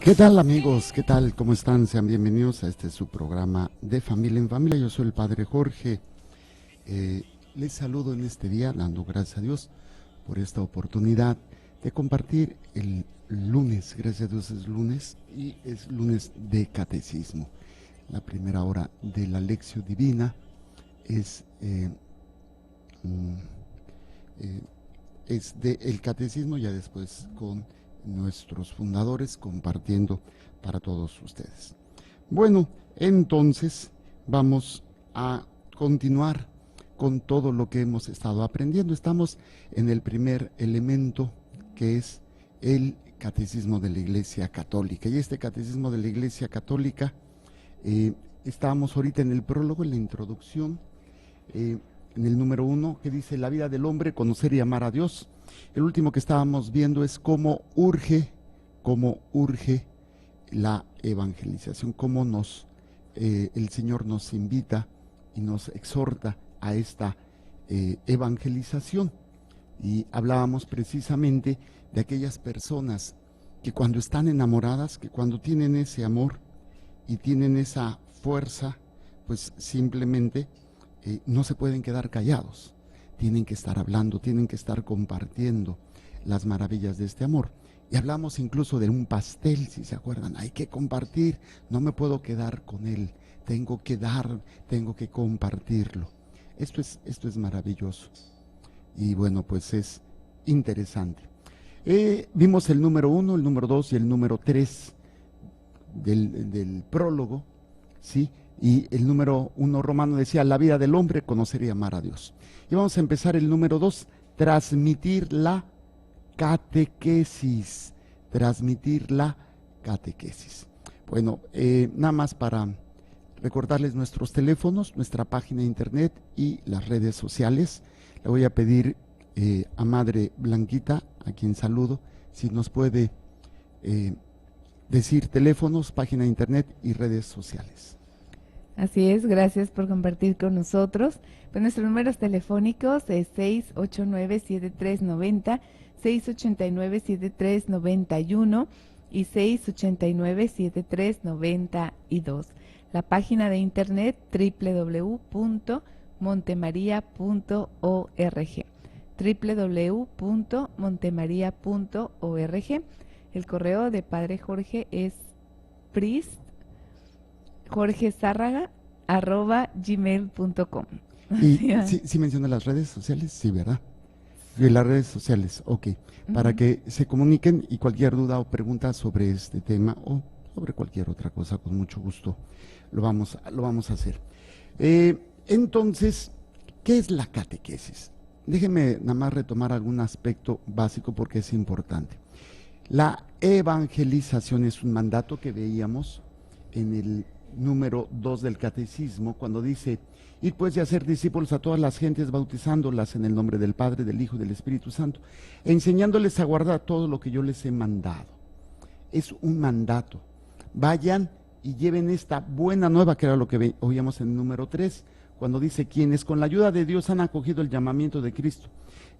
¿Qué tal, amigos? ¿Qué tal? ¿Cómo están? Sean bienvenidos a este su programa de Familia en Familia. Yo soy el Padre Jorge. Les saludo en este día, dando gracias a Dios por esta oportunidad de compartir el lunes. Gracias a Dios es lunes y es lunes de catecismo. La primera hora de la lección divina es, mm, eh, es del catecismo, ya después con nuestros fundadores compartiendo para todos ustedes. Bueno, entonces vamos a continuar con todo lo que hemos estado aprendiendo. Estamos en el primer elemento, que es el catecismo de la Iglesia Católica. Y este catecismo de la Iglesia Católica, estábamos ahorita en el prólogo, en la introducción, en el número 1, que dice: la vida del hombre, conocer y amar a Dios. El último que estábamos viendo es cómo urge la evangelización, cómo el Señor nos invita y nos exhorta a esta evangelización. Y hablábamos precisamente de aquellas personas que cuando están enamoradas, que cuando tienen ese amor y tienen esa fuerza, pues simplemente no se pueden quedar callados. Tienen que estar hablando, tienen que estar compartiendo las maravillas de este amor. Y hablamos incluso de un pastel, si se acuerdan. Hay que compartir, no me puedo quedar con él. Tengo que dar, tengo que compartirlo. Esto es maravilloso. Y bueno, pues es interesante. Vimos el número 1, el número 2 y el número 3 del prólogo, ¿sí? Y el número 1 romano decía: la vida del hombre, conocer y amar a Dios. Y vamos a empezar el número 2, transmitir la catequesis. Transmitir la catequesis. Bueno, nada más para recordarles nuestros teléfonos, nuestra página de internet y las redes sociales. Le voy a pedir a Madre Blanquita, a quien saludo, si nos puede decir teléfonos, página de internet y redes sociales. Así es, gracias por compartir con nosotros. Pues nuestros números telefónicos es 689-7390, 689-7391 y 689-7392. La página de internet www.montemaria.org, www.montemaria.org. El correo de Padre Jorge es jorgezárraga@gmail.com. Y sí menciona las redes sociales, sí, ¿verdad? Sí, las redes sociales, ok. Para que se comuniquen, y cualquier duda o pregunta sobre este tema o sobre cualquier otra cosa, con mucho gusto lo vamos a hacer. Entonces, ¿qué es la catequesis? Déjenme nada más retomar algún aspecto básico porque es importante. La evangelización es un mandato que veíamos en el número 2 del catecismo, cuando dice: id pues y hacer discípulos a todas las gentes, bautizándolas en el nombre del Padre, del Hijo y del Espíritu Santo, enseñándoles a guardar todo lo que yo les he mandado. Es un mandato. Vayan y lleven esta buena nueva, que era lo que oíamos en el número 3, cuando dice: quienes con la ayuda de Dios han acogido el llamamiento de Cristo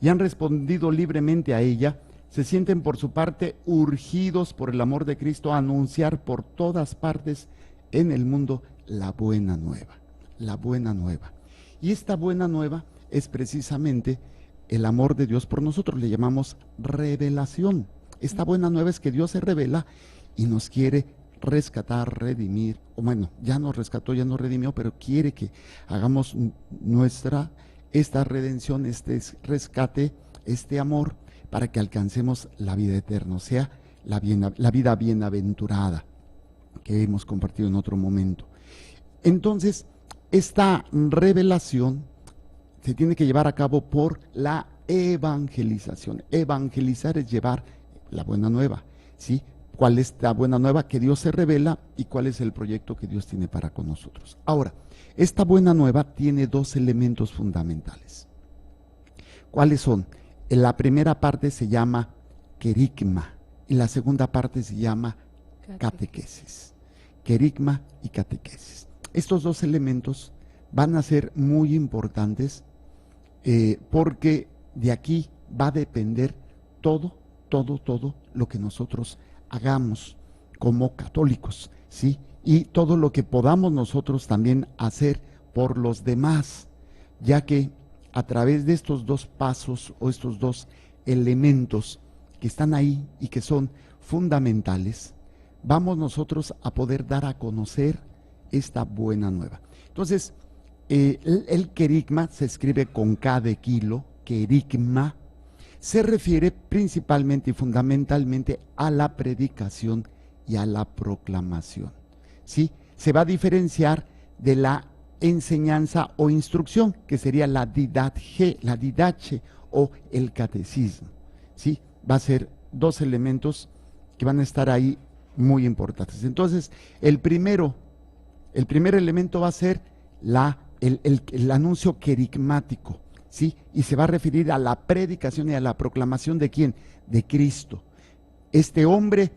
y han respondido libremente a ella, se sienten por su parte urgidos por el amor de Cristo a anunciar por todas partes en el mundo la buena nueva. La buena nueva. Y esta buena nueva es precisamente el amor de Dios por nosotros. Le llamamos revelación. Esta buena nueva es que Dios se revela y nos quiere rescatar, redimir, o bueno, ya nos rescató, ya nos redimió, pero quiere que hagamos esta redención, este rescate, este amor, para que alcancemos la vida eterna, o sea, la vida bienaventurada, que hemos compartido en otro momento. Entonces, esta revelación se tiene que llevar a cabo por la evangelización. Evangelizar es llevar la buena nueva, ¿sí? ¿Cuál es la buena nueva? Que Dios se revela y cuál es el proyecto que Dios tiene para con nosotros. Ahora, esta buena nueva tiene dos elementos fundamentales. ¿Cuáles son? En la primera parte se llama querigma y la segunda parte se llama catequesis. Querigma y catequesis. Estos dos elementos van a ser muy importantes porque de aquí va a depender todo lo que nosotros hagamos como católicos, ¿sí? Y todo lo que podamos nosotros también hacer por los demás, ya que a través de estos dos pasos o estos dos elementos que están ahí y que son fundamentales, vamos nosotros a poder dar a conocer esta buena nueva. Entonces, el querigma se escribe con K de kilo, querigma, se refiere principalmente y fundamentalmente a la predicación y a la proclamación, ¿sí? Se va a diferenciar de la enseñanza o instrucción, que sería la didache o el catecismo, ¿sí? Va a ser dos elementos que van a estar ahí muy importantes. Entonces, el primer elemento va a ser el anuncio querigmático, ¿sí? Y se va a referir a la predicación y a la proclamación de ¿quién? De Cristo. Este hombre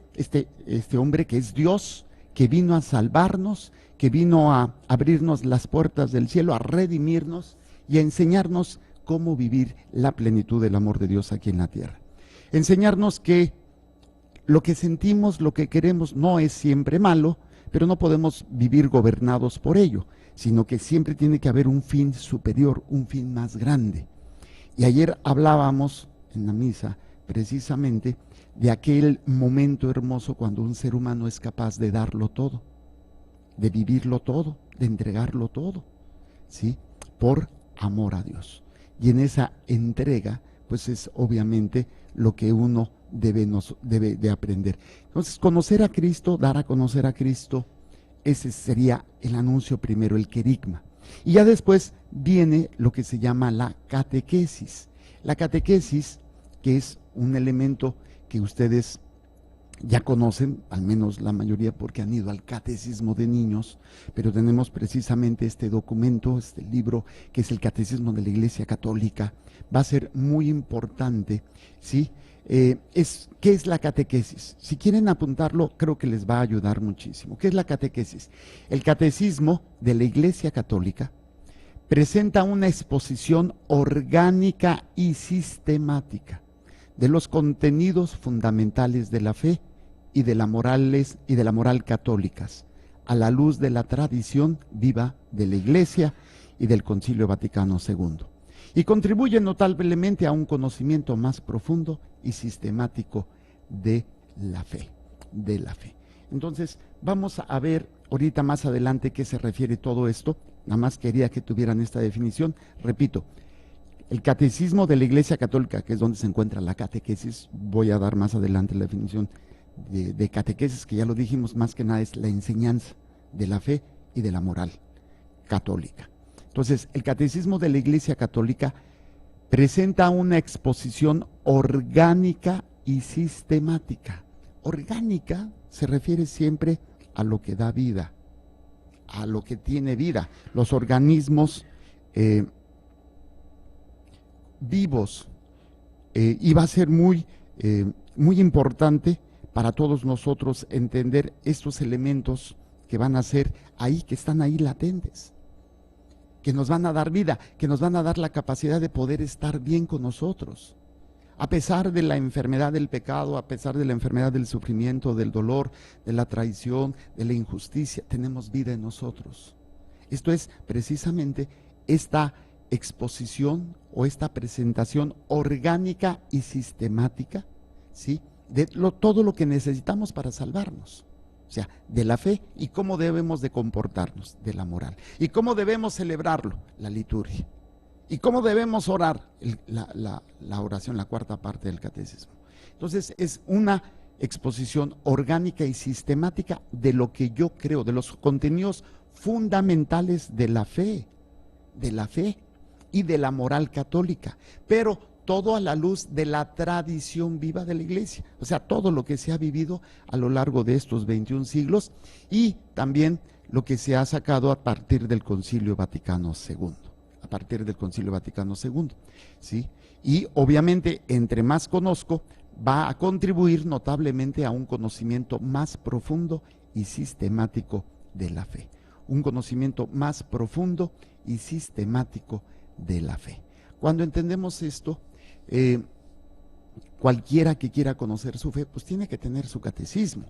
que es Dios, que vino a salvarnos, que vino a abrirnos las puertas del cielo, a redimirnos y a enseñarnos cómo vivir la plenitud del amor de Dios aquí en la tierra. Enseñarnos que lo que sentimos, lo que queremos, no es siempre malo, pero no podemos vivir gobernados por ello, sino que siempre tiene que haber un fin superior, un fin más grande. Y ayer hablábamos en la misa precisamente de aquel momento hermoso cuando un ser humano es capaz de darlo todo, de vivirlo todo, de entregarlo todo, ¿sí? Por amor a Dios. Y en esa entrega, pues es obviamente lo que uno debe de aprender. Entonces, conocer a Cristo, dar a conocer a Cristo, ese sería el anuncio primero, el querigma. Y ya después viene lo que se llama la catequesis. La catequesis, que es un elemento que ustedes ya conocen, al menos la mayoría porque han ido al catecismo de niños, pero tenemos precisamente este documento, este libro, que es el Catecismo de la Iglesia Católica. Va a ser muy importante, ¿sí? ¿Qué es la catequesis? Si quieren apuntarlo, creo que les va a ayudar muchísimo. ¿Qué es la catequesis? El Catecismo de la Iglesia Católica presenta una exposición orgánica y sistemática de los contenidos fundamentales de la fe y de la moral católicas, a la luz de la tradición viva de la Iglesia y del Concilio Vaticano II, y contribuye notablemente a un conocimiento más profundo y sistemático de la fe, Entonces, vamos a ver ahorita más adelante qué se refiere todo esto. Nada más quería que tuvieran esta definición. Repito, el Catecismo de la Iglesia Católica, que es donde se encuentra la catequesis, voy a dar más adelante la definición de catequesis, que ya lo dijimos, más que nada es la enseñanza de la fe y de la moral católica. Entonces, el Catecismo de la Iglesia Católica presenta una exposición orgánica y sistemática. Orgánica se refiere siempre a lo que da vida, a lo que tiene vida, los organismos vivos, y va a ser muy importante para todos nosotros entender estos elementos que van a ser ahí, que están ahí latentes, que nos van a dar vida, que nos van a dar la capacidad de poder estar bien con nosotros. A pesar de la enfermedad del pecado, a pesar de la enfermedad del sufrimiento, del dolor, de la traición, de la injusticia, tenemos vida en nosotros. Esto es precisamente esta exposición o esta presentación orgánica y sistemática, ¿sí? De todo lo que necesitamos para salvarnos. O sea, de la fe y cómo debemos de comportarnos, de la moral. Y cómo debemos celebrarlo, la liturgia. Y cómo debemos orar, la oración, la cuarta parte del catecismo. Entonces, es una exposición orgánica y sistemática de lo que yo creo, de los contenidos fundamentales de la fe y de la moral católica, pero todo a la luz de la tradición viva de la Iglesia, o sea, todo lo que se ha vivido a lo largo de estos 21 siglos y también lo que se ha sacado a partir del Concilio Vaticano II, ¿sí? Y obviamente, entre más conozco, va a contribuir notablemente a un conocimiento más profundo y sistemático de la fe, un conocimiento más profundo y sistemático de la fe. Cuando entendemos esto, cualquiera que quiera conocer su fe, pues tiene que tener su catecismo.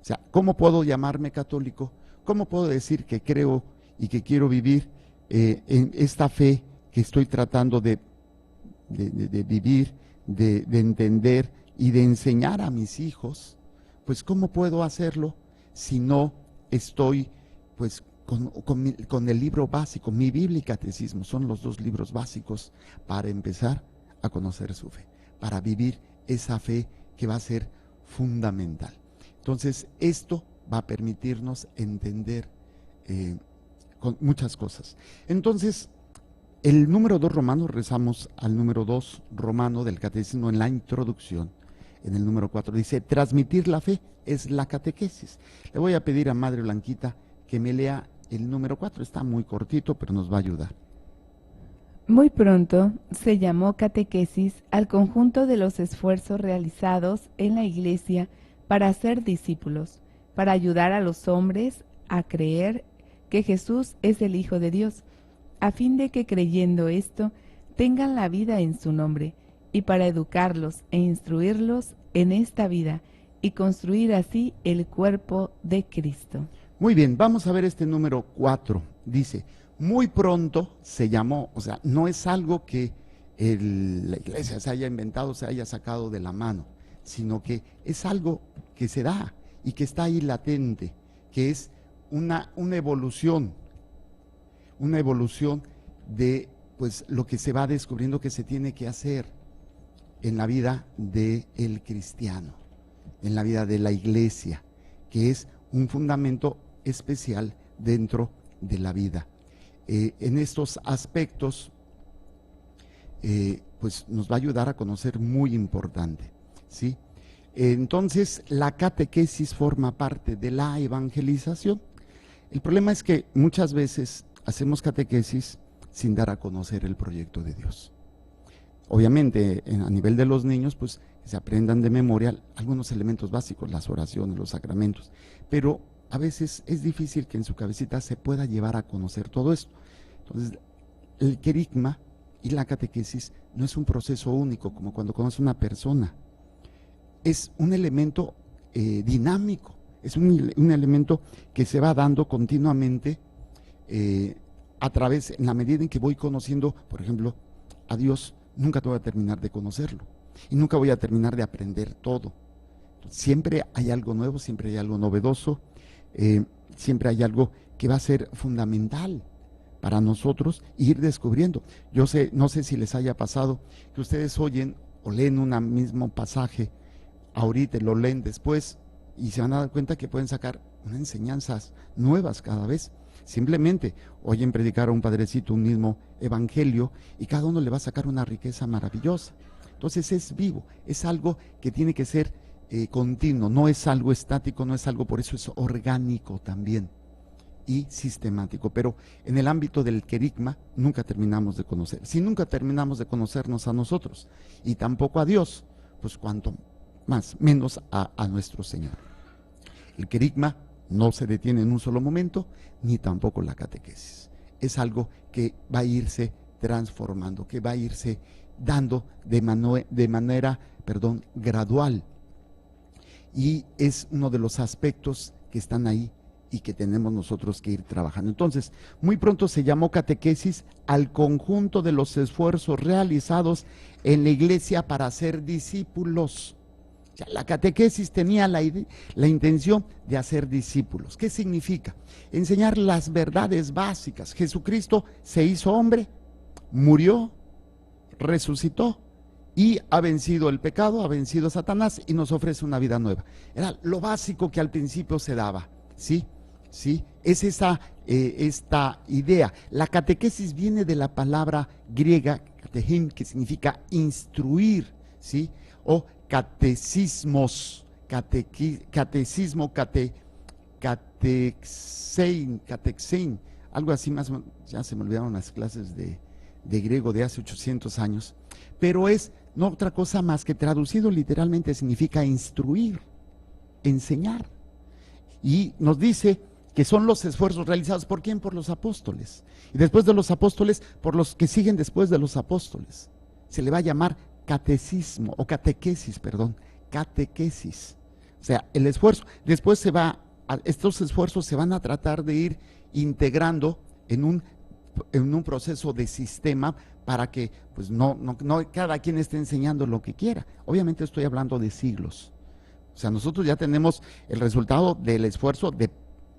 O sea, ¿cómo puedo llamarme católico? ¿Cómo puedo decir que creo y que quiero vivir en esta fe que estoy tratando de vivir, de entender y de enseñar a mis hijos? Pues ¿cómo puedo hacerlo si no estoy pues con el libro básico? Mi Biblia y Catecismo son los dos libros básicos para empezar a conocer su fe, para vivir esa fe que va a ser fundamental. Entonces, esto va a permitirnos entender con muchas cosas. Entonces, el número 2 romano, rezamos al número 2 romano del catecismo en la introducción. En el número 4 dice, transmitir la fe es la catequesis. Le voy a pedir a Madre Blanquita que me lea el número 4. Está muy cortito, pero nos va a ayudar. Muy pronto se llamó catequesis al conjunto de los esfuerzos realizados en la Iglesia para ser discípulos, para ayudar a los hombres a creer que Jesús es el Hijo de Dios, a fin de que creyendo esto tengan la vida en su nombre, y para educarlos e instruirlos en esta vida y construir así el cuerpo de Cristo. Muy bien, vamos a ver este número 4. Dice, muy pronto se llamó, o sea, no es algo que la Iglesia se haya inventado, se haya sacado de la mano, sino que es algo que se da y que está ahí latente, que es una evolución de pues lo que se va descubriendo que se tiene que hacer en la vida del cristiano, en la vida de la Iglesia, que es un fundamento especial dentro de la vida. En estos aspectos, pues nos va a ayudar a conocer muy importante, ¿sí? Entonces, la catequesis forma parte de la evangelización. El problema es que muchas veces hacemos catequesis sin dar a conocer el proyecto de Dios. Obviamente, a nivel de los niños, pues que se aprendan de memoria algunos elementos básicos, las oraciones, los sacramentos, pero a veces es difícil que en su cabecita se pueda llevar a conocer todo esto. Entonces, el querigma y la catequesis no es un proceso único, como cuando conoce una persona. Es un elemento dinámico, es un elemento que se va dando continuamente a través, en la medida en que voy conociendo, por ejemplo, a Dios. Nunca te voy a terminar de conocerlo y nunca voy a terminar de aprender todo. Siempre hay algo nuevo, siempre hay algo novedoso, siempre hay algo que va a ser fundamental para nosotros ir descubriendo. Yo no sé si les haya pasado que ustedes oyen o leen un mismo pasaje ahorita, lo leen después y se van a dar cuenta que pueden sacar unas enseñanzas nuevas cada vez. Simplemente oyen predicar a un padrecito un mismo evangelio y cada uno le va a sacar una riqueza maravillosa. Entonces es vivo, es algo que tiene que ser continuo, no es algo estático, no es algo, por eso es orgánico también y sistemático. Pero en el ámbito del querigma nunca terminamos de conocer. Si nunca terminamos de conocernos a nosotros y tampoco a Dios, pues cuanto más, menos a nuestro Señor. El querigma no se detiene en un solo momento, ni tampoco la catequesis. Es algo que va a irse transformando, que va a irse dando de manera gradual. Y es uno de los aspectos que están ahí y que tenemos nosotros que ir trabajando. Entonces, muy pronto se llamó catequesis al conjunto de los esfuerzos realizados en la Iglesia para ser discípulos. O sea, la catequesis tenía la intención de hacer discípulos. ¿Qué significa? Enseñar las verdades básicas. Jesucristo se hizo hombre, murió, resucitó y ha vencido el pecado, ha vencido a Satanás y nos ofrece una vida nueva. Era lo básico que al principio se daba, ¿sí? ¿Sí? Es esta idea. La catequesis viene de la palabra griega katehin, que significa instruir, ¿sí? O catecismos, catexein, algo así más, ya se me olvidaron las clases de griego de hace 800 años, pero es no otra cosa más que traducido literalmente significa instruir, enseñar. Y nos dice que son los esfuerzos realizados, ¿por quién? Por los apóstoles. Y después de los apóstoles, por los que siguen después de los apóstoles. Se le va a llamar catecismo, o catequesis, catequesis. O O sea, el esfuerzo. Después estos esfuerzos se van a tratar de ir integrando en un proceso de sistema para que pues no cada quien esté enseñando lo que quiera. Obviamente estoy hablando de siglos. O sea, nosotros ya tenemos el resultado del esfuerzo de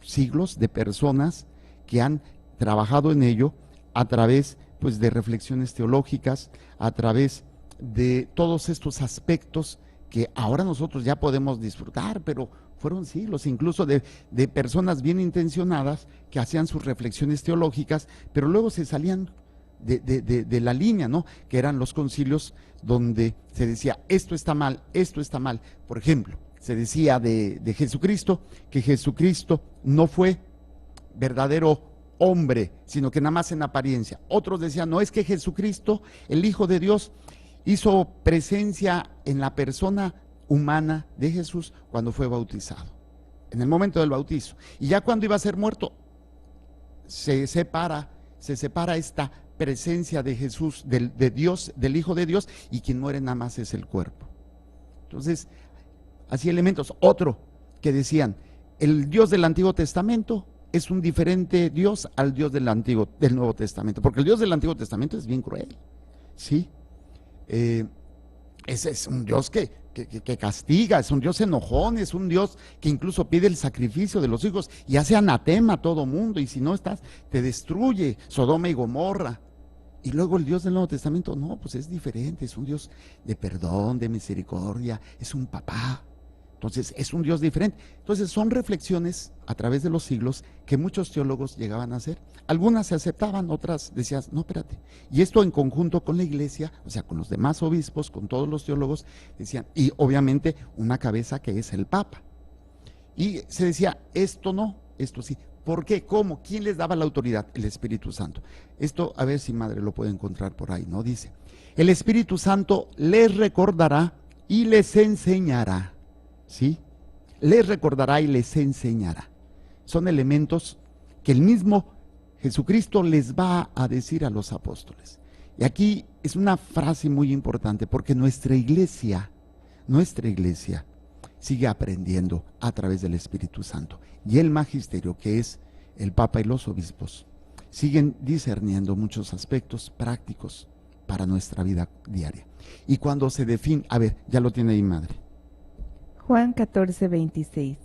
siglos de personas que han trabajado en ello a través pues de reflexiones teológicas, a través de todos estos aspectos que ahora nosotros ya podemos disfrutar, pero fueron siglos, incluso de personas bien intencionadas que hacían sus reflexiones teológicas, pero luego se salían de la línea, ¿no? Que eran los concilios donde se decía, esto está mal, esto está mal. Por ejemplo, se decía de Jesucristo, que Jesucristo no fue verdadero hombre, sino que nada más en apariencia. Otros decían, no, es que Jesucristo, el Hijo de Dios, hizo presencia en la persona humana de Jesús cuando fue bautizado, en el momento del bautizo. Y ya cuando iba a ser muerto, se separa esta presencia de Jesús, de Dios, del Hijo de Dios, y quien muere nada más es el cuerpo. Entonces, así elementos. Otro que decían, el Dios del Antiguo Testamento es un diferente Dios al Dios del Nuevo Testamento, porque el Dios del Antiguo Testamento es bien cruel, ¿sí? Ese es un Dios que castiga, es un Dios enojón, es un Dios que incluso pide el sacrificio de los hijos y hace anatema a todo mundo, y si no estás, te destruye, Sodoma y Gomorra. Y luego el Dios del Nuevo Testamento, no, pues es diferente, es un Dios de perdón, de misericordia, es un papá. Entonces es un Dios diferente. Entonces son reflexiones a través de los siglos que muchos teólogos llegaban a hacer. Algunas se aceptaban, otras decías, no, espérate. Y esto en conjunto con la iglesia, o sea, con los demás obispos, con todos los teólogos, decían, y obviamente una cabeza que es el Papa. Y se decía, esto no, esto sí. ¿Por qué? ¿Cómo? ¿Quién les daba la autoridad? El Espíritu Santo. Esto, a ver si madre lo puede encontrar por ahí, ¿no? Dice, el Espíritu Santo les recordará y les enseñará. ¿Sí? Les recordará y les enseñará. Son elementos que el mismo Jesucristo les va a decir a los apóstoles. Y aquí es una frase muy importante, porque nuestra iglesia sigue aprendiendo a través del Espíritu Santo. Y el magisterio, que es el Papa y los obispos, siguen discerniendo muchos aspectos prácticos para nuestra vida diaria. Y cuando se define, a ver, ya lo tiene ahí madre. Juan 14, 26.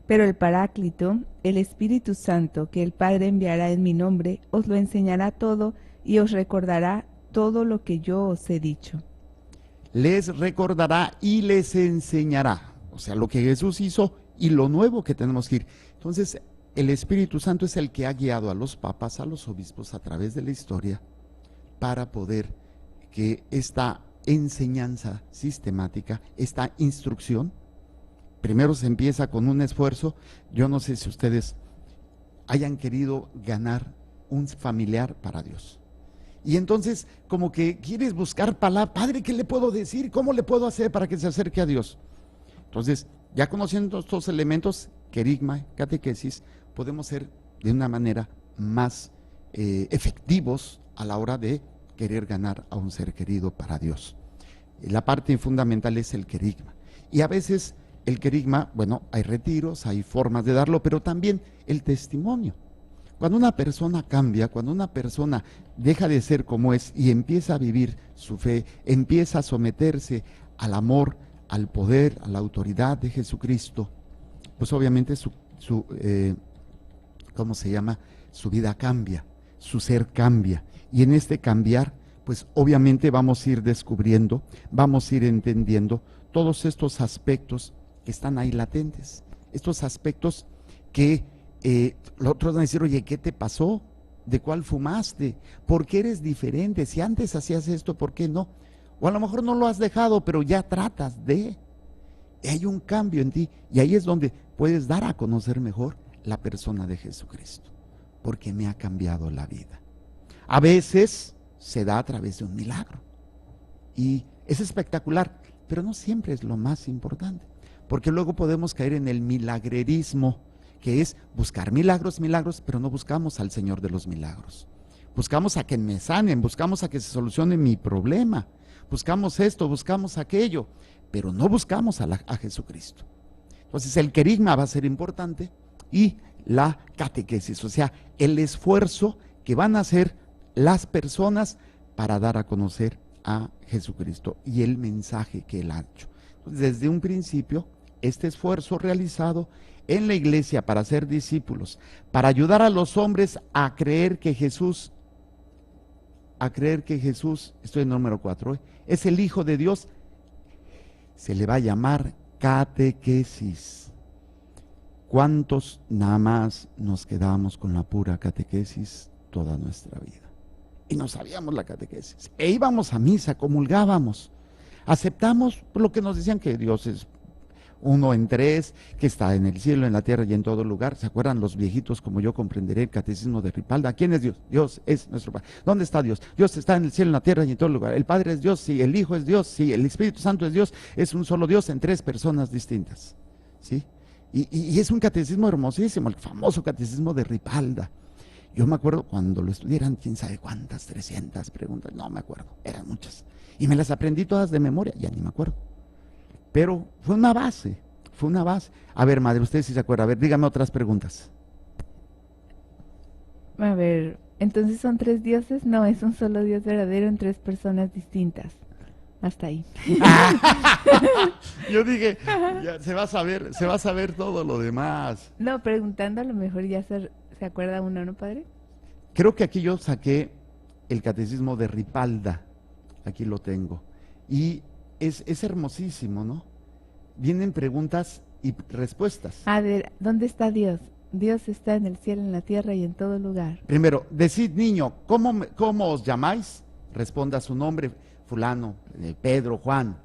Pero el Paráclito, el Espíritu Santo, que el Padre enviará en mi nombre, os lo enseñará todo y os recordará todo lo que yo os he dicho. Les recordará y les enseñará. O sea, lo que Jesús hizo y lo nuevo que tenemos que ir. Entonces, el Espíritu Santo es el que ha guiado a los papas, a los obispos a través de la historia para poder que esta enseñanza sistemática, esta instrucción, primero se empieza con un esfuerzo. Yo no sé si ustedes hayan querido ganar un familiar para Dios. Y entonces como que quieres buscar palabra, padre, ¿qué le puedo decir? ¿Cómo le puedo hacer para que se acerque a Dios? Entonces, ya conociendo estos elementos, querigma, catequesis, podemos ser de una manera más efectivos a la hora de querer ganar a un ser querido para Dios. La parte fundamental es el querigma. Y a veces el querigma, bueno, hay retiros, hay formas de darlo, pero también el testimonio. Cuando una persona cambia, cuando una persona deja de ser como es y empieza a vivir su fe, empieza a someterse al amor, al poder, a la autoridad de Jesucristo, pues obviamente ¿cómo se llama? Su vida cambia, su ser cambia. Y en este cambiar, pues obviamente vamos a ir descubriendo, vamos a ir entendiendo todos estos aspectos que están ahí latentes, estos aspectos que los otros van a decir, oye, ¿qué te pasó? ¿De cuál fumaste? ¿Por qué eres diferente? Si antes hacías esto, ¿por qué no? O a lo mejor no lo has dejado, pero ya tratas de. Hay un cambio en ti, y ahí es donde puedes dar a conocer mejor la persona de Jesucristo, porque me ha cambiado la vida. A veces se da a través de un milagro, y es espectacular, pero no siempre es lo más importante, porque luego podemos caer en el milagrerismo, que es buscar milagros, pero no buscamos al Señor de los milagros. Buscamos a que me sanen, buscamos a que se solucione mi problema, buscamos esto, buscamos aquello, pero no buscamos a Jesucristo. Entonces el querigma va a ser importante y la catequesis, o sea, el esfuerzo que van a hacer las personas para dar a conocer a Jesucristo y el mensaje que él ha hecho. Entonces, desde un principio, este esfuerzo realizado en la iglesia para ser discípulos, para ayudar a los hombres a creer que Jesús, estoy en el número 4, es el Hijo de Dios, se le va a llamar catequesis. ¿Cuántos nada más nos quedábamos con la pura catequesis toda nuestra vida? Y no sabíamos la catequesis. E íbamos a misa, comulgábamos, aceptamos lo que nos decían, que Dios es uno en tres, que está en el cielo, en la tierra y en todo lugar. ¿Se acuerdan los viejitos, como yo comprenderé, el catecismo de Ripalda? ¿Quién es Dios? Dios es nuestro Padre. ¿Dónde está Dios? Dios está en el cielo, en la tierra y en todo lugar. El Padre es Dios, sí. El Hijo es Dios, sí. El Espíritu Santo es Dios. Es un solo Dios en tres personas distintas, ¿sí? Y es un catecismo hermosísimo, el famoso catecismo de Ripalda. Yo me acuerdo cuando lo estudiaran, quién sabe cuántas, 300 preguntas, no me acuerdo, eran muchas. Y me las aprendí todas de memoria, ya ni me acuerdo. Pero fue una base, fue una base. A ver, madre, usted sí se acuerda, a ver, dígame otras preguntas. A ver, entonces son 3 dioses, no, es un solo Dios verdadero en 3 personas distintas. Hasta ahí. Yo dije, ya se va a saber todo lo demás. No, preguntando a lo mejor ya se acuerda uno, ¿no, padre? Creo que aquí yo saqué el catecismo de Ripalda, aquí lo tengo. Y es hermosísimo, ¿no? Vienen preguntas y respuestas. A ver, ¿dónde está Dios? Dios está en el cielo, en la tierra y en todo lugar. Primero, decid, niño, ¿cómo os llamáis? Responda su nombre, fulano, Pedro, Juan.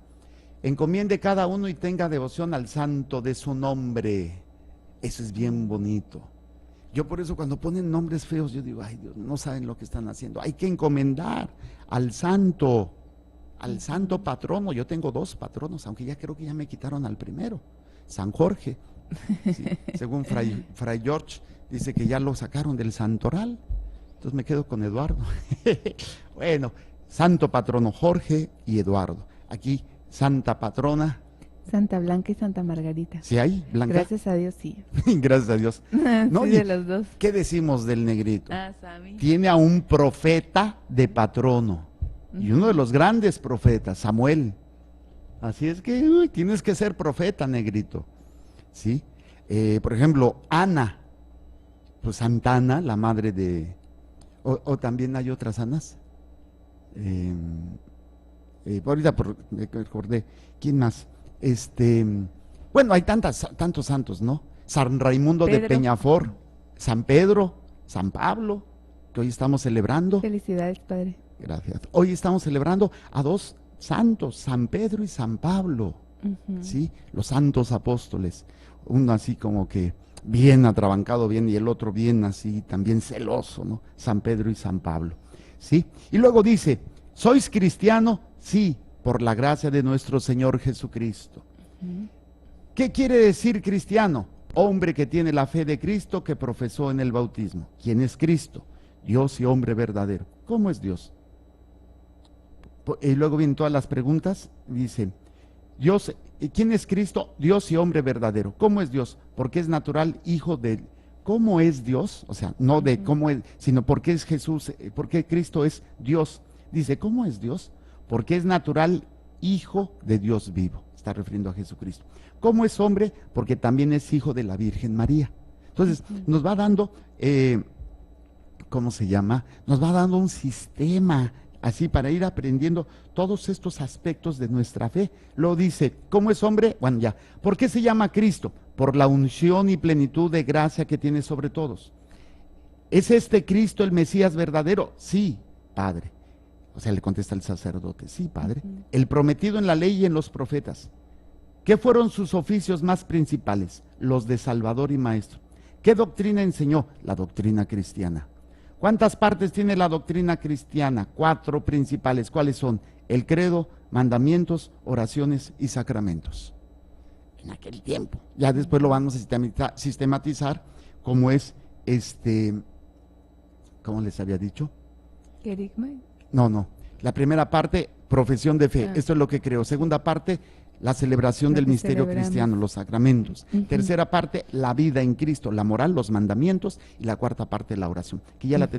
Encomiende cada uno y tenga devoción al santo de su nombre. Eso es bien bonito. Yo por eso cuando ponen nombres feos, yo digo, ay Dios, no saben lo que están haciendo. Hay que encomendar al santo patrono. Yo tengo 2 patronos, aunque ya creo que ya me quitaron al primero, San Jorge. Sí, según Fray George, dice que ya lo sacaron del santoral. Entonces me quedo con Eduardo. Bueno, santo patrono Jorge y Eduardo. Aquí, santa patrona. Santa Blanca y Santa Margarita. ¿Sí hay, Blanca? Gracias a Dios, sí. Gracias a Dios. No, sí, de los dos. ¿Qué decimos del negrito? Sammy. Tiene a un profeta de patrono. Y uno de los grandes profetas, Samuel. Así es que tienes que ser profeta, negrito. ¿Sí? Por ejemplo, Ana. Pues Santa Ana, la madre de... O también hay otras Anas. Ahorita me acordé. ¿Quién más? Bueno, hay tantos santos, ¿no? San Raimundo de Peñafort, San Pedro, San Pablo, que hoy estamos celebrando. Felicidades, padre. Gracias. Hoy estamos celebrando a 2 santos, San Pedro y San Pablo, ¿sí? Los santos apóstoles. Uno así como que bien atrabancado, bien, y el otro bien así, también celoso, ¿no? San Pedro y San Pablo, ¿sí? Y luego dice, ¿sois cristiano? Sí, por la gracia de nuestro Señor Jesucristo. ¿Qué quiere decir cristiano? Hombre que tiene la fe de Cristo que profesó en el bautismo. ¿Quién es Cristo? Dios y hombre verdadero. ¿Cómo es Dios? Y luego vienen todas las preguntas. Dice, Dios, ¿quién es Cristo? Dios y hombre verdadero. ¿Cómo es Dios? Porque es natural hijo de... ¿Cómo es Dios? O sea, no de cómo es, sino porque es Jesús, porque Cristo es Dios. Dice, ¿cómo es Dios? Porque es natural hijo de Dios vivo. Está refiriendo a Jesucristo. ¿Cómo es hombre? Porque también es hijo de la Virgen María. Entonces, nos va dando, ¿cómo se llama? Nos va dando un sistema así para ir aprendiendo todos estos aspectos de nuestra fe. Lo dice, ¿cómo es hombre? Bueno, ya. ¿Por qué se llama Cristo? Por la unción y plenitud de gracia que tiene sobre todos. ¿Es este Cristo el Mesías verdadero? Sí, Padre. O sea, le contesta el sacerdote, sí, Padre. El prometido en la ley y en los profetas. ¿Qué fueron sus oficios más principales? Los de Salvador y Maestro. ¿Qué doctrina enseñó? La doctrina cristiana. ¿Cuántas partes tiene la doctrina cristiana? 4 principales. ¿Cuáles son? El credo, mandamientos, oraciones y sacramentos. En aquel tiempo. Ya después lo vamos a sistematizar como es ¿cómo les había dicho? ¿Querigma? No. La primera parte, profesión de fe. Esto es lo que creo. Segunda parte, la celebración Lo del que misterio celebramos. cristiano, los sacramentos. Ujú. Tercera parte, la vida en Cristo, la moral, los mandamientos. Y la cuarta parte, la oración, que ya la Ujú.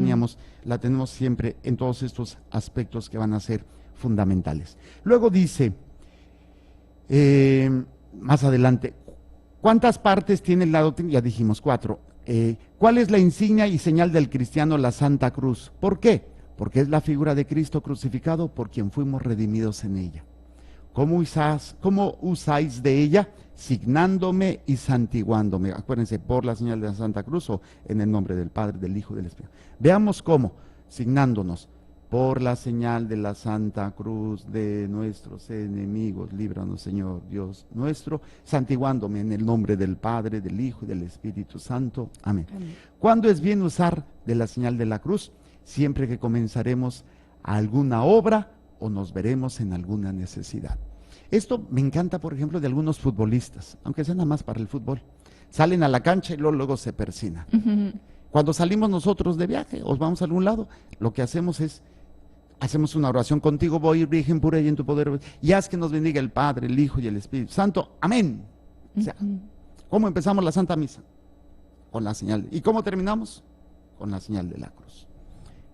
tenemos siempre en todos estos aspectos que van a ser fundamentales. Luego dice, más adelante, ¿cuántas partes tiene la doctrina? Ya dijimos 4. ¿Cuál es la insignia y señal del cristiano? La Santa Cruz. ¿Por qué? Porque es la figura de Cristo crucificado por quien fuimos redimidos en ella. ¿Cómo usáis de ella? Signándome y santiguándome. Acuérdense, por la señal de la Santa Cruz o en el nombre del Padre, del Hijo y del Espíritu. Veamos cómo, signándonos. Por la señal de la Santa Cruz de nuestros enemigos, líbranos, Señor Dios nuestro, santiguándome en el nombre del Padre, del Hijo y del Espíritu Santo. Amén. Amén. ¿Cuándo es bien usar de la señal de la cruz? Siempre que comenzaremos alguna obra o nos veremos en alguna necesidad. Esto me encanta, por ejemplo, de algunos futbolistas, aunque sea nada más para el fútbol. Salen a la cancha y luego se persinan. Ujú. Cuando salimos nosotros de viaje o vamos a algún lado, lo que hacemos es hacemos una oración contigo, voy, Virgen pura y en tu poder, y haz que nos bendiga el Padre, el Hijo y el Espíritu Santo. Amén. O sea, Ujú. ¿cómo empezamos la Santa Misa? Con la señal. ¿Y cómo terminamos? Con la señal de la cruz.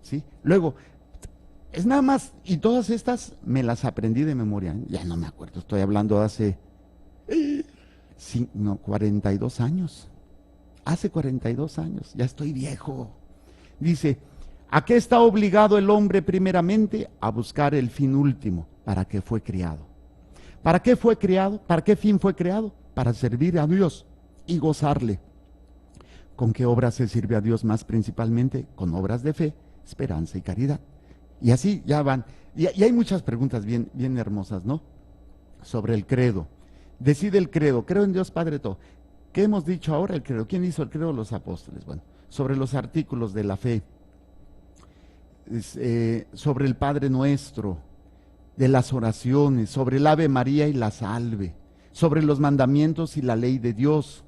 ¿Sí? Luego, es nada más, y todas estas me las aprendí de memoria. Ya no me acuerdo, estoy hablando de hace 42 años. Hace 42 años, ya estoy viejo. Dice, ¿a qué está obligado el hombre primeramente? A buscar el fin último, para que fue creado. ¿Para qué fue creado? ¿Para qué fin fue creado? Para servir a Dios y gozarle. ¿Con qué obras se sirve a Dios más principalmente? Con obras de fe, esperanza y caridad. Y así ya van. Y hay muchas preguntas bien, bien hermosas, ¿no? Sobre el credo. Decide el credo. Creo en Dios Padre todo. ¿Qué hemos dicho ahora el credo? ¿Quién hizo el credo? Los apóstoles. Bueno, sobre los artículos de la fe. Sobre el Padre Nuestro, de las oraciones, sobre el Ave María y la Salve, sobre los mandamientos y la ley de Dios,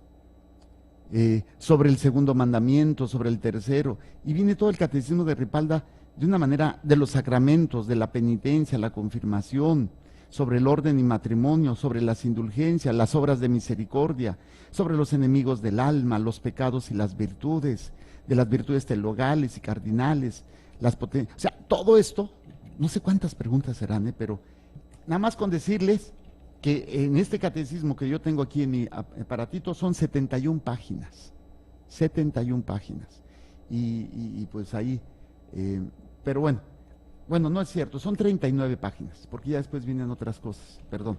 sobre el segundo mandamiento, sobre el tercero, y viene todo el catecismo de Ripalda de una manera de los sacramentos, de la penitencia, la confirmación, sobre el orden y matrimonio, sobre las indulgencias, las obras de misericordia, sobre los enemigos del alma, los pecados y las virtudes, de las virtudes teologales y cardinales, o sea, todo esto, no sé cuántas preguntas serán, pero nada más con decirles que en este catecismo que yo tengo aquí en mi aparatito son 71 páginas, 71 páginas, y pues ahí, pero bueno, no es cierto, son 39 páginas, porque ya después vienen otras cosas, perdón,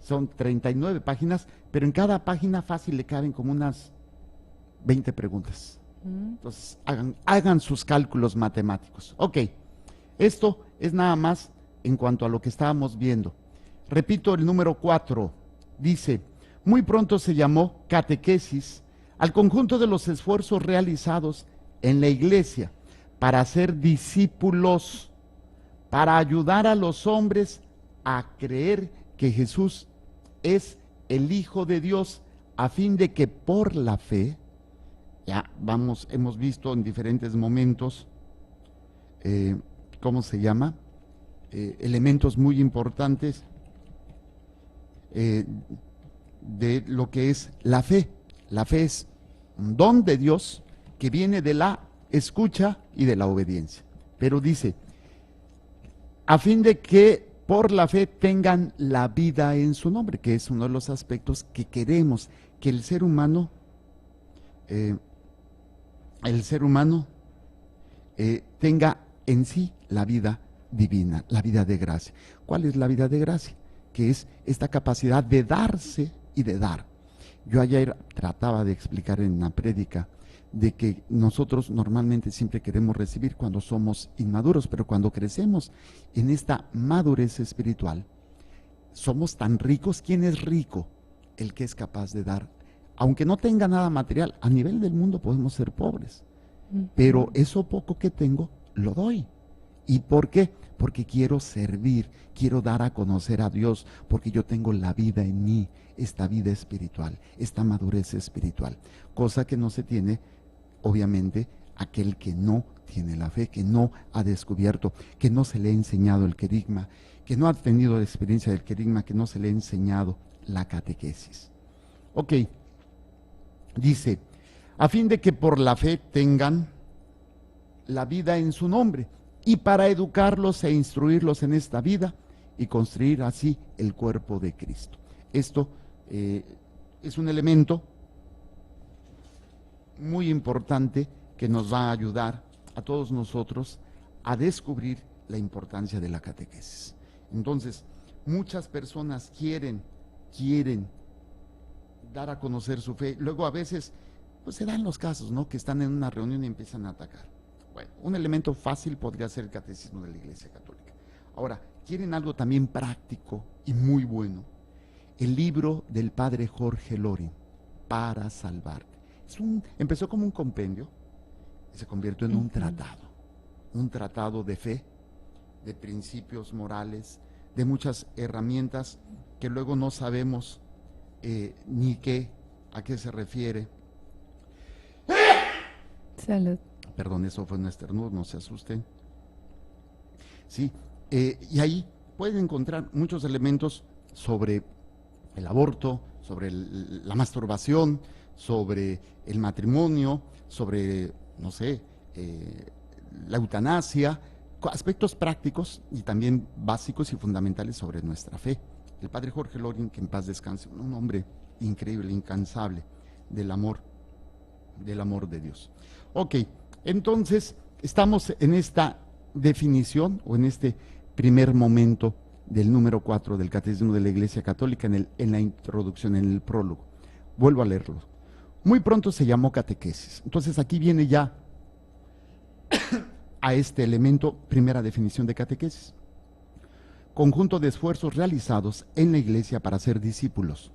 son 39 páginas, pero en cada página fácil le caben como unas 20 preguntas. Entonces, hagan sus cálculos matemáticos. Ok, esto es nada más en cuanto a lo que estábamos viendo. Repito el número 4, dice, muy pronto se llamó catequesis al conjunto de los esfuerzos realizados en la iglesia para hacer discípulos, para ayudar a los hombres a creer que Jesús es el Hijo de Dios, a fin de que por la fe, ya hemos visto en diferentes momentos, ¿cómo se llama? Elementos muy importantes de lo que es la fe. La fe es un don de Dios que viene de la escucha y de la obediencia. Pero dice, a fin de que por la fe tengan la vida en su nombre, que es uno de los aspectos que queremos que el ser humano tenga en sí la vida divina, la vida de gracia. ¿Cuál es la vida de gracia? Que es esta capacidad de darse y de dar. Yo ayer trataba de explicar en una prédica de que nosotros normalmente siempre queremos recibir cuando somos inmaduros, pero cuando crecemos en esta madurez espiritual, somos tan ricos. ¿Quién es rico? El que es capaz de dar. Aunque no tenga nada material, a nivel del mundo podemos ser pobres, pero eso poco que tengo, lo doy. ¿Y por qué? Porque quiero servir, quiero dar a conocer a Dios, porque yo tengo la vida en mí, esta vida espiritual, esta madurez espiritual, cosa que no se tiene, obviamente, aquel que no tiene la fe, que no ha descubierto, que no se le ha enseñado el querigma, que no ha tenido la experiencia del querigma, que no se le ha enseñado la catequesis. Ok, dice, a fin de que por la fe tengan la vida en su nombre, y para educarlos e instruirlos en esta vida y construir así el cuerpo de Cristo. Esto es un elemento muy importante que nos va a ayudar a todos nosotros a descubrir la importancia de la catequesis. Entonces, muchas personas quieren dar a conocer su fe. Luego a veces, pues se dan los casos, ¿no? Que están en una reunión y empiezan a atacar. Bueno, un elemento fácil podría ser el catecismo de la Iglesia Católica. Ahora, quieren algo también práctico y muy bueno. El libro del padre Jorge Loring, Para Salvarte. Empezó como un compendio y se convirtió en un tratado de fe, de principios morales, de muchas herramientas que luego no sabemos ni a qué se refiere. Salud. Perdón, eso fue un estornudo, no se asusten. Sí, y ahí pueden encontrar muchos elementos sobre el aborto, sobre la masturbación, sobre el matrimonio, sobre, no sé, la eutanasia, aspectos prácticos y también básicos y fundamentales sobre nuestra fe. El padre Jorge Loring, que en paz descanse, un hombre increíble, incansable del amor de Dios. Ok, entonces estamos en esta definición o en este primer momento del número 4 del Catecismo de la Iglesia Católica en la introducción, en el prólogo. Vuelvo a leerlo. Muy pronto se llamó catequesis. Entonces aquí viene ya a este elemento, primera definición de catequesis. Conjunto de esfuerzos realizados en la Iglesia para ser discípulos,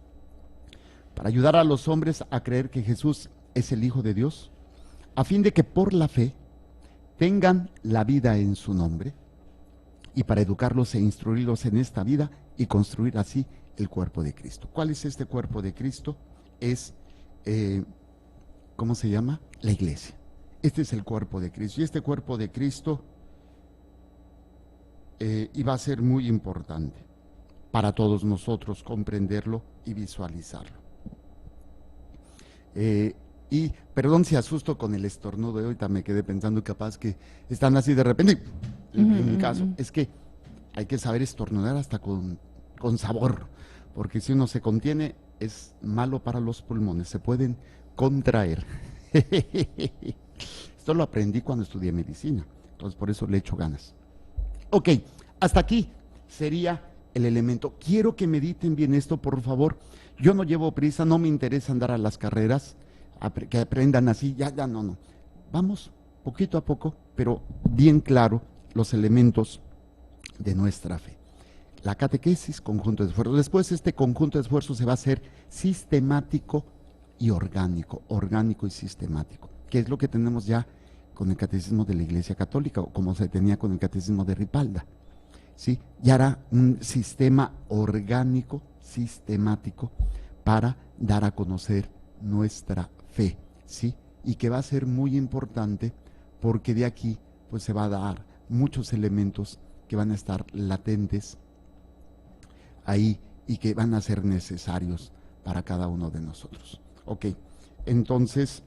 para ayudar a los hombres a creer que Jesús es el Hijo de Dios, a fin de que por la fe tengan la vida en su nombre, y para educarlos e instruirlos en esta vida y construir así el cuerpo de Cristo. ¿Cuál es este cuerpo de Cristo? Es, ¿cómo se llama? La Iglesia. Este es el cuerpo de Cristo. Y este cuerpo de Cristo iba a ser muy importante para todos nosotros comprenderlo y visualizarlo. Y perdón si asusto con el estornudo de ahorita, me quedé pensando capaz que están así de repente. En mi caso, es que hay que saber estornudar hasta con sabor, porque si uno se contiene es malo para los pulmones, se pueden contraer. Esto lo aprendí cuando estudié medicina, entonces por eso le echo ganas. Ok, hasta aquí sería el elemento. Quiero que mediten bien esto, por favor. Yo no llevo prisa, no me interesa andar a las carreras, que aprendan así, ya, no. Vamos poquito a poco, pero bien claro los elementos de nuestra fe. La catequesis, conjunto de esfuerzos. Después este conjunto de esfuerzos se va a hacer sistemático y orgánico y sistemático, que es lo que tenemos ya con el catecismo de la Iglesia Católica, o como se tenía con el catecismo de Ripalda, ¿sí? Ya era un sistema orgánico, sistemático, para dar a conocer nuestra fe, ¿sí? Y que va a ser muy importante porque de aquí pues se va a dar muchos elementos que van a estar latentes ahí y que van a ser necesarios para cada uno de nosotros. Ok, entonces,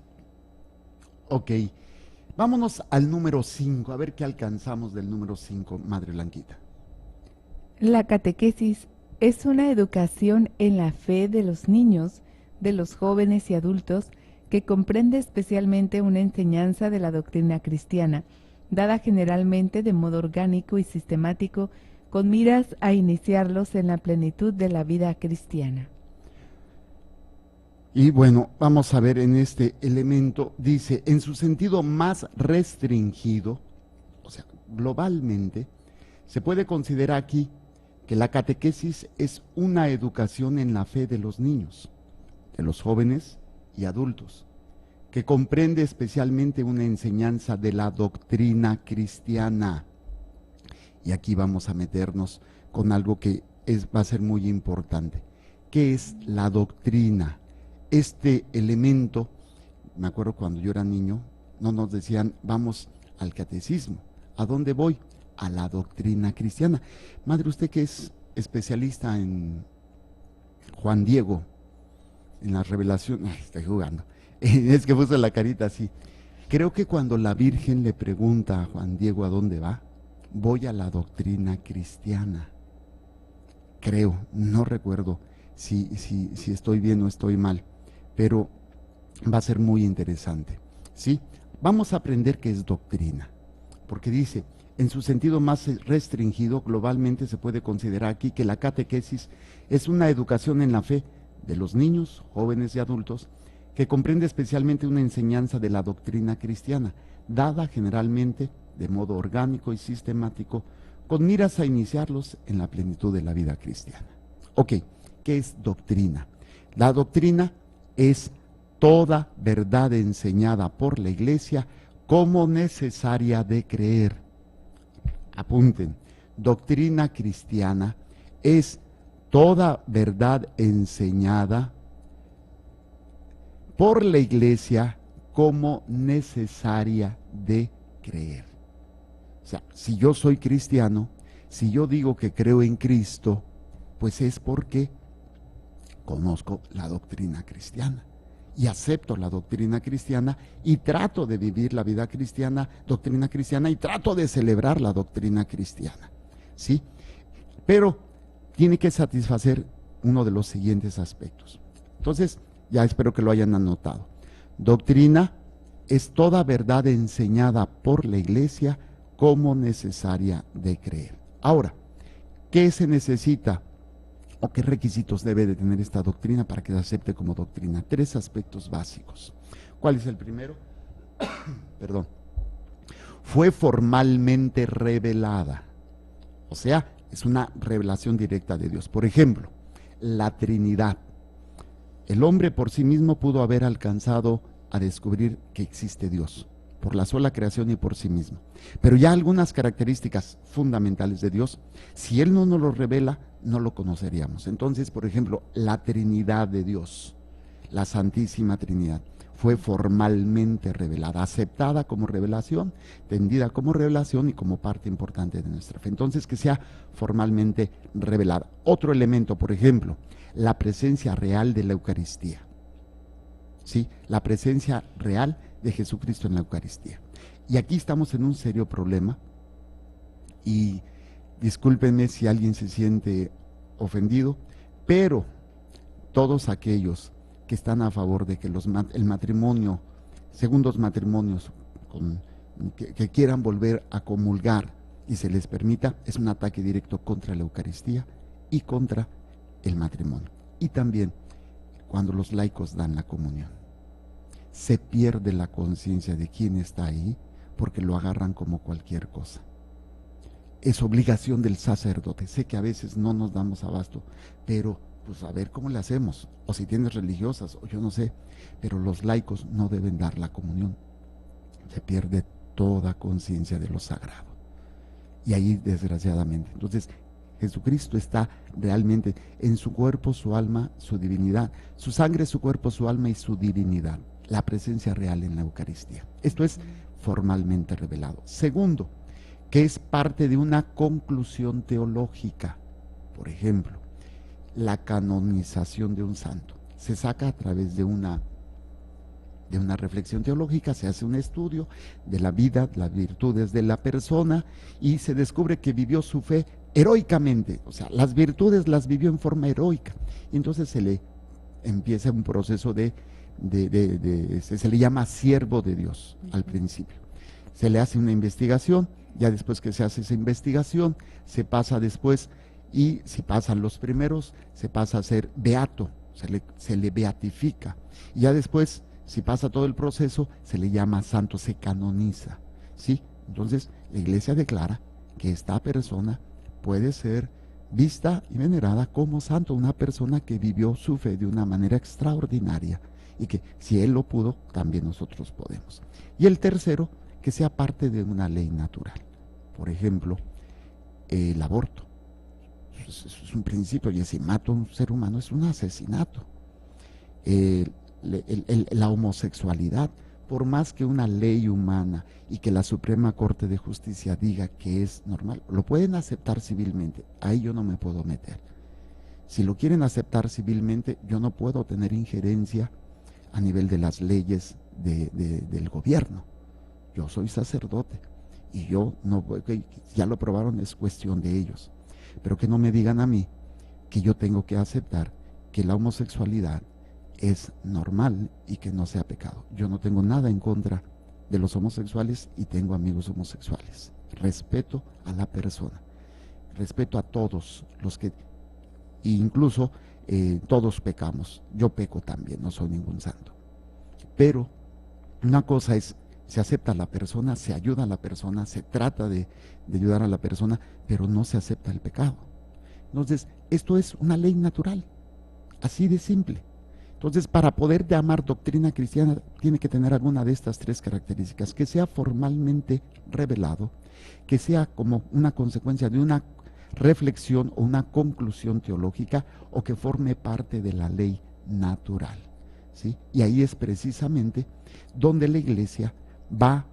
vámonos al número 5, a ver qué alcanzamos del número 5, Madre Blanquita. La catequesis es una educación en la fe de los niños, de los jóvenes y adultos, que comprende especialmente una enseñanza de la doctrina cristiana, dada generalmente de modo orgánico y sistemático, con miras a iniciarlos en la plenitud de la vida cristiana. Y bueno, vamos a ver en este elemento, dice, en su sentido más restringido, o sea, globalmente, se puede considerar aquí que la catequesis es una educación en la fe de los niños, de los jóvenes y adultos, que comprende especialmente una enseñanza de la doctrina cristiana. Y aquí vamos a meternos con algo que va a ser muy importante. ¿Qué es la doctrina? Este elemento, me acuerdo cuando yo era niño, no nos decían, vamos al catecismo. ¿A dónde voy? A la doctrina cristiana. Madre, usted que es especialista en Juan Diego, en la revelación, estoy jugando, es que puso la carita así. Creo que cuando la Virgen le pregunta a Juan Diego a dónde va, voy a la doctrina cristiana. Creo, no recuerdo si estoy bien o estoy mal, pero va a ser muy interesante, ¿sí? Vamos a aprender qué es doctrina, porque dice, en su sentido más restringido, globalmente se puede considerar aquí que la catequesis es una educación en la fe de los niños, jóvenes y adultos, que comprende especialmente una enseñanza de la doctrina cristiana, dada generalmente de modo orgánico y sistemático, con miras a iniciarlos en la plenitud de la vida cristiana. Ok, ¿qué es doctrina? La doctrina es toda verdad enseñada por la Iglesia como necesaria de creer. Apunten, doctrina cristiana es toda verdad enseñada por la Iglesia como necesaria de creer. O sea, si yo soy cristiano, si yo digo que creo en Cristo, pues es porque conozco la doctrina cristiana y acepto la doctrina cristiana y trato de vivir la vida cristiana, doctrina cristiana, y trato de celebrar la doctrina cristiana, ¿sí? Pero tiene que satisfacer uno de los siguientes aspectos. Entonces, ya espero que lo hayan anotado. Doctrina es toda verdad enseñada por la Iglesia como necesaria de creer. Ahora, ¿qué se necesita o qué requisitos debe de tener esta doctrina para que se acepte como doctrina? 3 aspectos básicos. ¿Cuál es el primero? Perdón. Fue formalmente revelada. O sea, es una revelación directa de Dios. Por ejemplo, la Trinidad. El hombre por sí mismo pudo haber alcanzado a descubrir que existe Dios, por la sola creación y por sí mismo. Pero ya algunas características fundamentales de Dios, si Él no nos lo revela, no lo conoceríamos. Entonces, por ejemplo, la Trinidad de Dios, la Santísima Trinidad, fue formalmente revelada, aceptada como revelación, tendida como revelación y como parte importante de nuestra fe. Entonces, que sea formalmente revelada. Otro elemento, por ejemplo, la presencia real de la Eucaristía. ¿Sí? La presencia real de Jesucristo en la Eucaristía. Y aquí estamos en un serio problema, y discúlpenme si alguien se siente ofendido, pero todos aquellos que están a favor de que el matrimonio, segundos matrimonios, que quieran volver a comulgar y se les permita, es un ataque directo contra la Eucaristía y contra el matrimonio. Y también cuando los laicos dan la comunión, se pierde la conciencia de quién está ahí, porque lo agarran como cualquier cosa. Es obligación del sacerdote. Sé que a veces no nos damos abasto, pero pues a ver cómo le hacemos, o si tienes religiosas, o yo no sé, pero los laicos no deben dar la comunión. Se pierde toda conciencia de lo sagrado. Y ahí, desgraciadamente, entonces Jesucristo está realmente en su cuerpo, su alma, su divinidad, su sangre, su cuerpo, su alma y su divinidad, la presencia real en la Eucaristía. Esto es formalmente revelado. Segundo, que es parte de una conclusión teológica. Por ejemplo, la canonización de un santo se saca a través de una reflexión teológica, se hace un estudio de la vida, las virtudes de la persona, y se descubre que vivió su fe heroicamente, o sea, las virtudes las vivió en forma heroica, y entonces se le empieza un proceso se le llama siervo de Dios al principio. Se le hace una investigación, ya después que se hace esa investigación, se pasa después, y si pasan los primeros, se pasa a ser beato, se le beatifica, y ya después, si pasa todo el proceso, se le llama santo, se canoniza, ¿sí? Entonces, la Iglesia declara que esta persona puede ser vista y venerada como santo, una persona que vivió su fe de una manera extraordinaria, y que si él lo pudo, también nosotros podemos. Y el tercero, que sea parte de una ley natural. Por ejemplo, el aborto. Es un principio, y si mato a un ser humano es un asesinato. La homosexualidad, por más que una ley humana y que la Suprema Corte de Justicia diga que es normal, lo pueden aceptar civilmente, ahí yo no me puedo meter. Si lo quieren aceptar civilmente, yo no puedo tener injerencia a nivel de las leyes del gobierno. Yo soy sacerdote y yo no, ya lo probaron, es cuestión de ellos. Pero que no me digan a mí que yo tengo que aceptar que la homosexualidad es normal y que no sea pecado. Yo no tengo nada en contra de los homosexuales y tengo amigos homosexuales. Respeto a la persona, respeto a todos los que, incluso todos pecamos. Yo peco también, no soy ningún santo. Pero una cosa es, se acepta a la persona, se ayuda a la persona, se trata de ayudar a la persona, pero no se acepta el pecado. Entonces, esto es una ley natural, así de simple. Entonces, para poder llamar doctrina cristiana, tiene que tener alguna de estas tres características: que sea formalmente revelado, que sea como una consecuencia de una reflexión o una conclusión teológica, o que forme parte de la ley natural, ¿sí? Y ahí es precisamente donde la Iglesia va,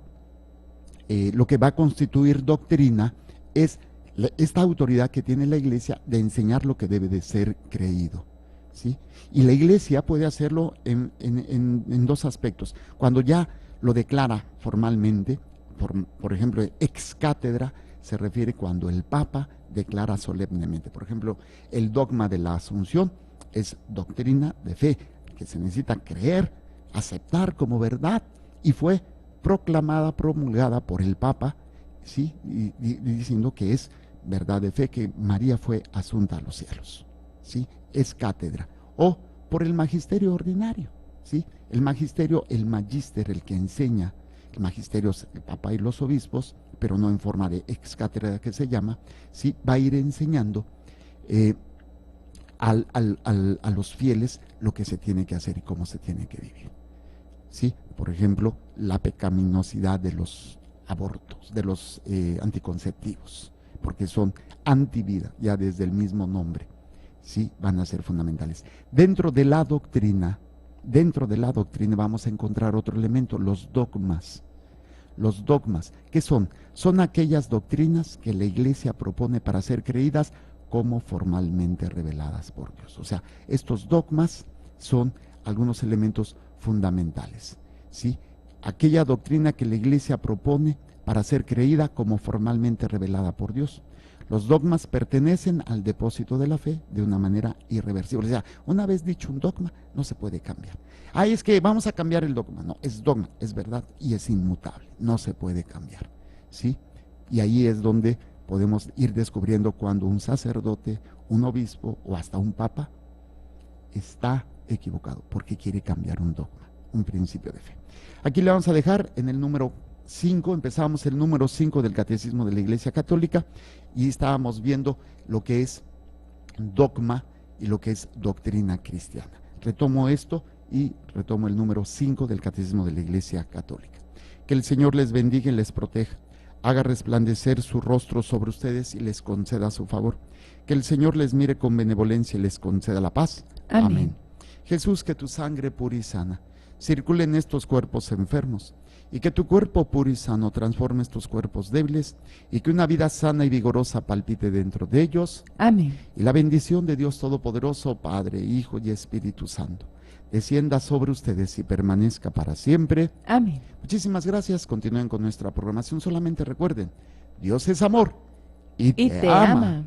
lo que va a constituir doctrina es esta autoridad que tiene la Iglesia de enseñar lo que debe de ser creído, ¿sí? Y la Iglesia puede hacerlo en dos aspectos: cuando ya lo declara formalmente, por ejemplo, ex cátedra, se refiere cuando el Papa declara solemnemente. Por ejemplo, el dogma de la Asunción es doctrina de fe, que se necesita creer, aceptar como verdad, y fue proclamada, promulgada por el Papa, ¿sí? Diciendo que es verdad de fe, que María fue asunta a los cielos, ¿sí? Es cátedra. O por el magisterio ordinario, ¿sí? El magisterio, el magíster, el que enseña. El magisterio es el Papa y los obispos, pero no en forma de ex cátedra que se llama, ¿sí? Va a ir enseñando a los fieles lo que se tiene que hacer y cómo se tiene que vivir, ¿sí? Por ejemplo, la pecaminosidad de los abortos, de los anticonceptivos, porque son antivida, ya desde el mismo nombre, ¿sí? Van a ser fundamentales. Dentro de la doctrina vamos a encontrar otro elemento: los dogmas. Los dogmas, ¿qué son? Son aquellas doctrinas que la Iglesia propone para ser creídas como formalmente reveladas por Dios. O sea, estos dogmas son algunos elementos fundamentales, ¿sí? Aquella doctrina que la Iglesia propone para ser creída como formalmente revelada por Dios. Los dogmas pertenecen al depósito de la fe de una manera irreversible. O sea, una vez dicho un dogma, no se puede cambiar. Es que vamos a cambiar el dogma. No, es dogma, es verdad y es inmutable. No se puede cambiar, ¿sí? Y ahí es donde podemos ir descubriendo cuando un sacerdote, un obispo o hasta un papa está equivocado porque quiere cambiar un dogma, un principio de fe. Aquí le vamos a dejar en el número 5, empezamos el número 5 del Catecismo de la Iglesia Católica y estábamos viendo lo que es dogma y lo que es doctrina cristiana. Retomo esto y retomo el número 5 del Catecismo de la Iglesia Católica. Que el Señor les bendiga y les proteja, haga resplandecer su rostro sobre ustedes y les conceda su favor. Que el Señor les mire con benevolencia y les conceda la paz. Amén. Jesús, que tu sangre pura y sana circule en estos cuerpos enfermos, y que tu cuerpo puro y sano transforme estos cuerpos débiles, y que una vida sana y vigorosa palpite dentro de ellos. Amén. Y la bendición de Dios Todopoderoso, Padre, Hijo y Espíritu Santo, descienda sobre ustedes y permanezca para siempre. Amén. Muchísimas gracias. Continúen con nuestra programación. Solamente recuerden, Dios es amor y te ama.